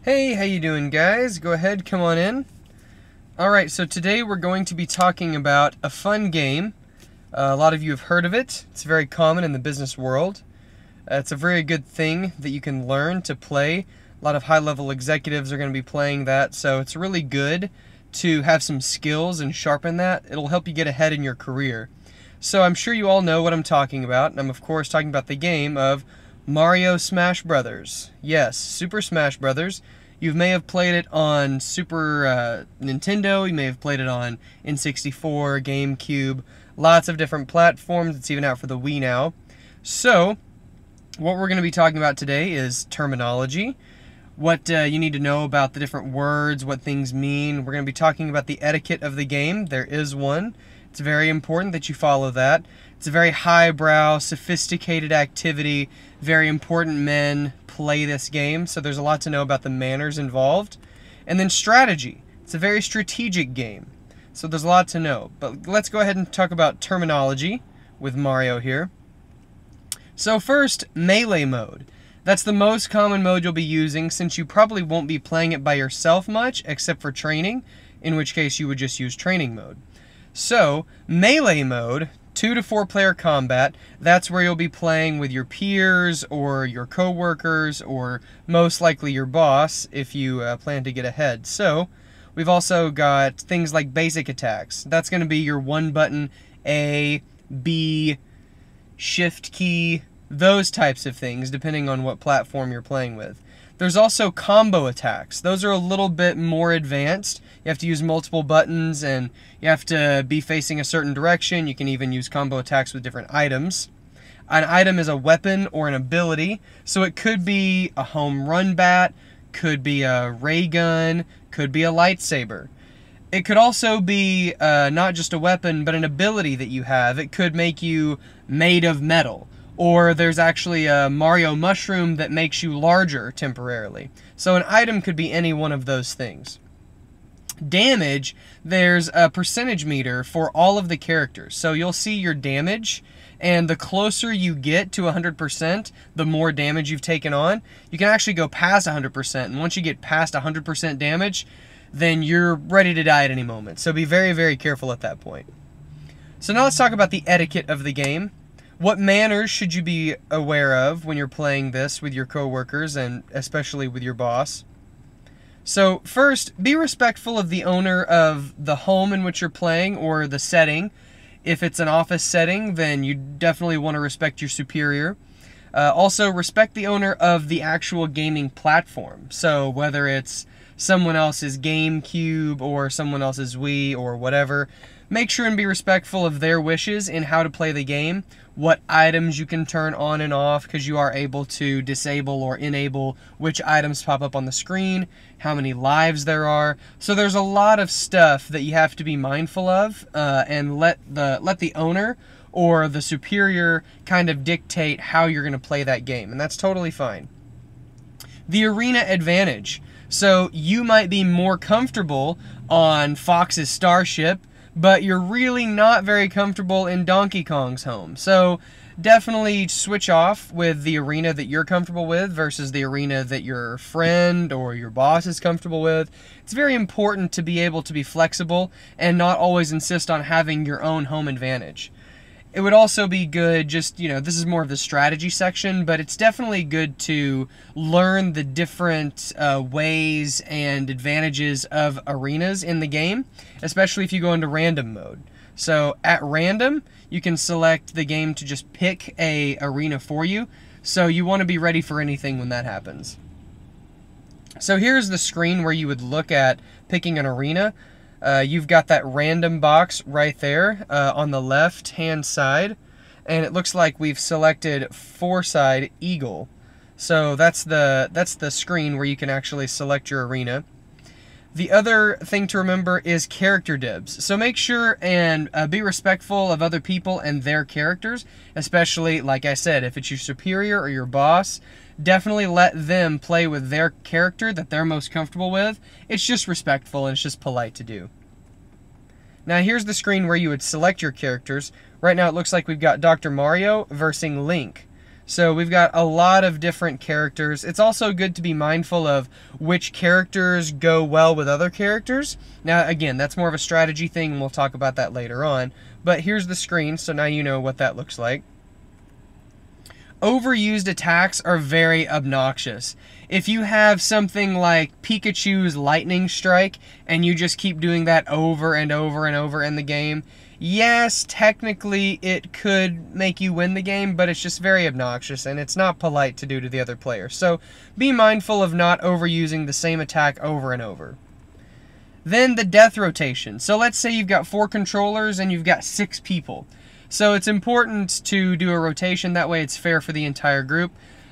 Hey, how you doing, guys? Go ahead, come on in. Alright, so today we're going to be talking about a fun game. A lot of you have heard of it. It's very common in the business world. It's a very good thing that you can learn to play. A lot of high-level executives are going to be playing that, so it's really good to have some skills and sharpen that. It'll help you get ahead in your career. So I'm sure you all know what I'm talking about, and I'm of course talking about the game of Mario Smash Brothers. Yes, Super Smash Brothers. You may have played it on Super Nintendo, you may have played it on N64, GameCube, lots of different platforms. It's even out for the Wii now. So, what we're going to be talking about today is terminology, what you need to know about the different words, what things mean. We're going to be talking about the etiquette of the game. There is one. It's very important that you follow that. It's a very highbrow, sophisticated activity. Very important men play this game, so there's a lot to know about the manners involved. And then strategy. It's a very strategic game, so there's a lot to know. But let's go ahead and talk about terminology with Mario here. So first, melee mode. That's the most common mode you'll be using, since you probably won't be playing it by yourself much, except for training, in which case you would just use training mode. So, melee mode, 2 to 4 player combat, that's where you'll be playing with your peers or your co-workers or most likely your boss if you plan to get ahead. So, we've also got things like basic attacks. That's going to be your one button A, B, shift key, those types of things depending on what platform you're playing with. There's also combo attacks. Those are a little bit more advanced. You have to use multiple buttons and you have to be facing a certain direction. You can even use combo attacks with different items. An item is a weapon or an ability, so it could be a home run bat, could be a ray gun, could be a lightsaber. It could also be not just a weapon, but an ability that you have. It could make you made of metal. Or there's actually a Mario mushroom that makes you larger temporarily. So an item could be any one of those things. Damage, there's a percentage meter for all of the characters. So you'll see your damage, and the closer you get to 100%, the more damage you've taken on. You can actually go past 100%, and once you get past 100% damage, then you're ready to die at any moment. So be very, very careful at that point. So now let's talk about the etiquette of the game. What manners should you be aware of when you're playing this with your coworkers and especially with your boss? So first, be respectful of the owner of the home in which you're playing or the setting. If it's an office setting, then you definitely want to respect your superior. Also, respect the owner of the actual gaming platform. So whether it's someone else's GameCube or someone else's Wii or whatever, make sure and be respectful of their wishes in how to play the game, what items you can turn on and off, because you are able to disable or enable which items pop up on the screen, how many lives there are. So there's a lot of stuff that you have to be mindful of, and let the owner or the superior kind of dictate how you're going to play that game, and that's totally fine. The arena advantage. So you might be more comfortable on Fox's Starship, but you're really not very comfortable in Donkey Kong's home. So definitely switch off with the arena that you're comfortable with versus the arena that your friend or your boss is comfortable with. It's very important to be able to be flexible and not always insist on having your own home advantage. It would also be good, just, this is more of the strategy section, but it's definitely good to learn the different ways and advantages of arenas in the game, especially if you go into random mode. So at random, you can select the game to just pick a arena for you, so you want to be ready for anything when that happens. So here's the screen where you would look at picking an arena. You've got that random box right there on the left-hand side, and it looks like we've selected four-side eagle. So that's the screen where you can actually select your arena. The other thing to remember is character dibs. So make sure and be respectful of other people and their characters, especially, like I said, if it's your superior or your boss. Definitely let them play with their character that they're most comfortable with. It's just respectful and it's just polite to do. Now here's the screen where you would select your characters. Right now it looks like we've got Dr. Mario versus Link. So we've got a lot of different characters. It's also good to be mindful of which characters go well with other characters. Now, again, that's more of a strategy thing, and we'll talk about that later on. But here's the screen, so now you know what that looks like. Overused attacks are very obnoxious. If you have something like Pikachu's Lightning Strike, and you just keep doing that over and over and over in the game, yes, technically it could make you win the game, but it's just very obnoxious, and it's not polite to do to the other player. So be mindful of not overusing the same attack over and over. Then the death rotation. So let's say you've got 4 controllers and you've got 6 people. So it's important to do a rotation, that way it's fair for the entire group.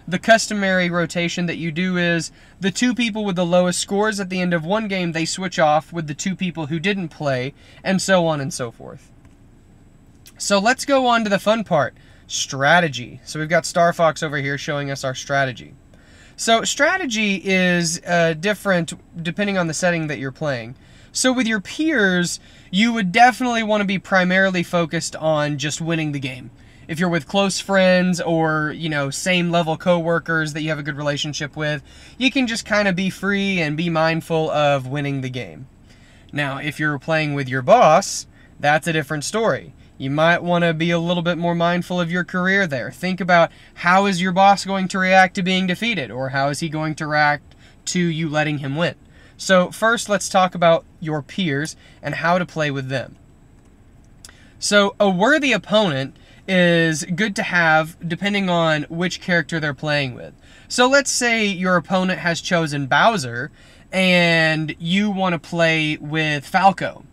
The customary rotation that you do is the 2 people with the lowest scores at the end of one game, they switch off with the 2 people who didn't play, and so on and so forth. So let's go on to the fun part, strategy. So we've got Star Fox over here showing us our strategy. So strategy is different depending on the setting that you're playing. So with your peers, you would definitely want to be primarily focused on just winning the game. If you're with close friends or, you know, same level coworkers that you have a good relationship with, you can just kind of be free and be mindful of winning the game. Now, if you're playing with your boss, that's a different story. You might want to be a little bit more mindful of your career there. Think about how is your boss going to react to being defeated, or how is he going to react to you letting him win. So first, let's talk about your peers and how to play with them. So a worthy opponent is good to have depending on which character they're playing with. So let's say your opponent has chosen Bowser and you want to play with Falco.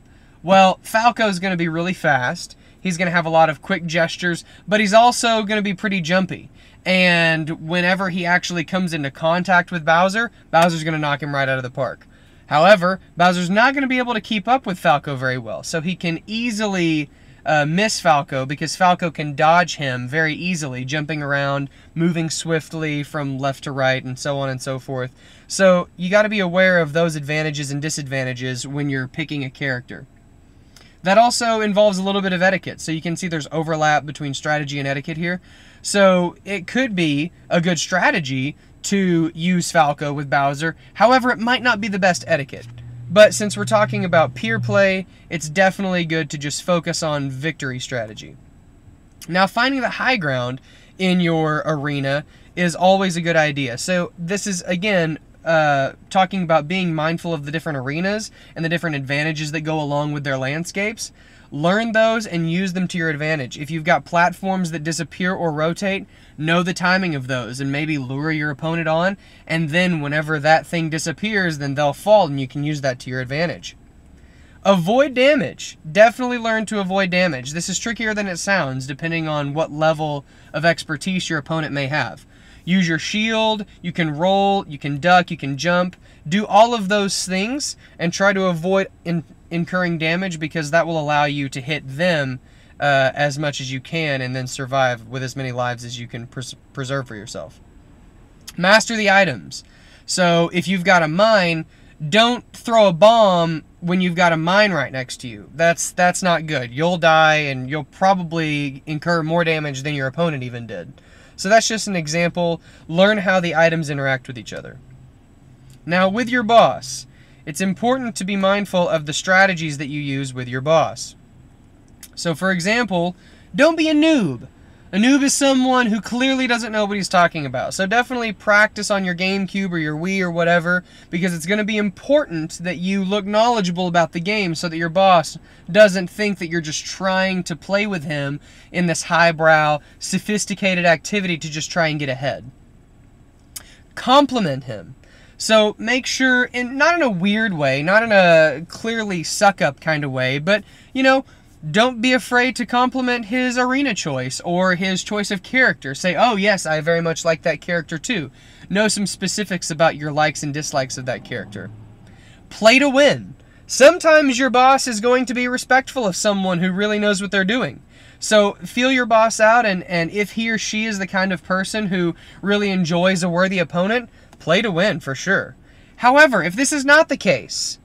Well, Falco is going to be really fast. He's going to have a lot of quick gestures, but he's also going to be pretty jumpy. And whenever he actually comes into contact with Bowser, Bowser's going to knock him right out of the park. However, Bowser's not going to be able to keep up with Falco very well, so he can easily miss Falco because Falco can dodge him very easily, jumping around, moving swiftly from left to right, and so on and so forth. So you got to be aware of those advantages and disadvantages when you're picking a character. That also involves a little bit of etiquette. So you can see there's overlap between strategy and etiquette here. So it could be a good strategy to use Falco with Bowser. However, it might not be the best etiquette. But since we're talking about peer play, it's definitely good to just focus on victory strategy. Now, finding the high ground in your arena is always a good idea. So this is, again, talking about being mindful of the different arenas and the different advantages that go along with their landscapes. Learn those and use them to your advantage. If you've got platforms that disappear or rotate, know the timing of those and maybe lure your opponent on, and then whenever that thing disappears, then they'll fall and you can use that to your advantage. Avoid damage. Definitely learn to avoid damage. This is trickier than it sounds depending on what level of expertise your opponent may have. Use your shield, you can roll, you can duck, you can jump. Do all of those things and try to avoid incurring damage, because that will allow you to hit them as much as you can and then survive with as many lives as you can preserve for yourself. Master the items. So if you've got a mine, don't throw a bomb when you've got a mine right next to you. That's not good. You'll die and you'll probably incur more damage than your opponent even did. So that's just an example. Learn how the items interact with each other. Now, with your boss, it's important to be mindful of the strategies that you use with your boss. So, for example, don't be a noob. A noob is someone who clearly doesn't know what he's talking about. So definitely practice on your GameCube or your Wii or whatever, because it's going to be important that you look knowledgeable about the game so that your boss doesn't think that you're just trying to play with him in this highbrow, sophisticated activity to just try and get ahead. Compliment him. So make sure, not in a weird way, not in a clearly suck-up kind of way, but, you know, don't be afraid to compliment his arena choice or his choice of character. Say, oh yes, I very much like that character too. Know some specifics about your likes and dislikes of that character. Play to win. Sometimes your boss is going to be respectful of someone who really knows what they're doing. So feel your boss out, and if he or she is the kind of person who really enjoys a worthy opponent, play to win for sure. However, if this is not the case,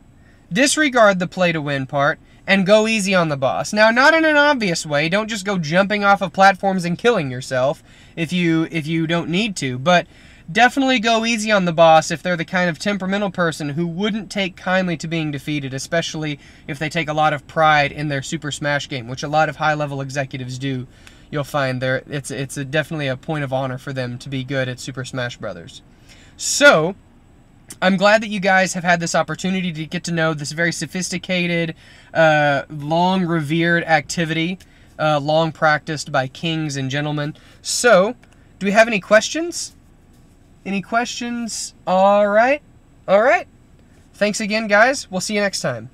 disregard the play to win part and go easy on the boss. Now, not in an obvious way. Don't just go jumping off of platforms and killing yourself if you don't need to, but definitely go easy on the boss if they're the kind of temperamental person who wouldn't take kindly to being defeated, especially if they take a lot of pride in their Super Smash game, which a lot of high-level executives do. You'll find it's definitely a point of honor for them to be good at Super Smash Brothers. So, I'm glad that you guys have had this opportunity to get to know this very sophisticated, long revered activity, long practiced by kings and gentlemen. So, do we have any questions? Any questions? All right. All right. Thanks again, guys. We'll see you next time.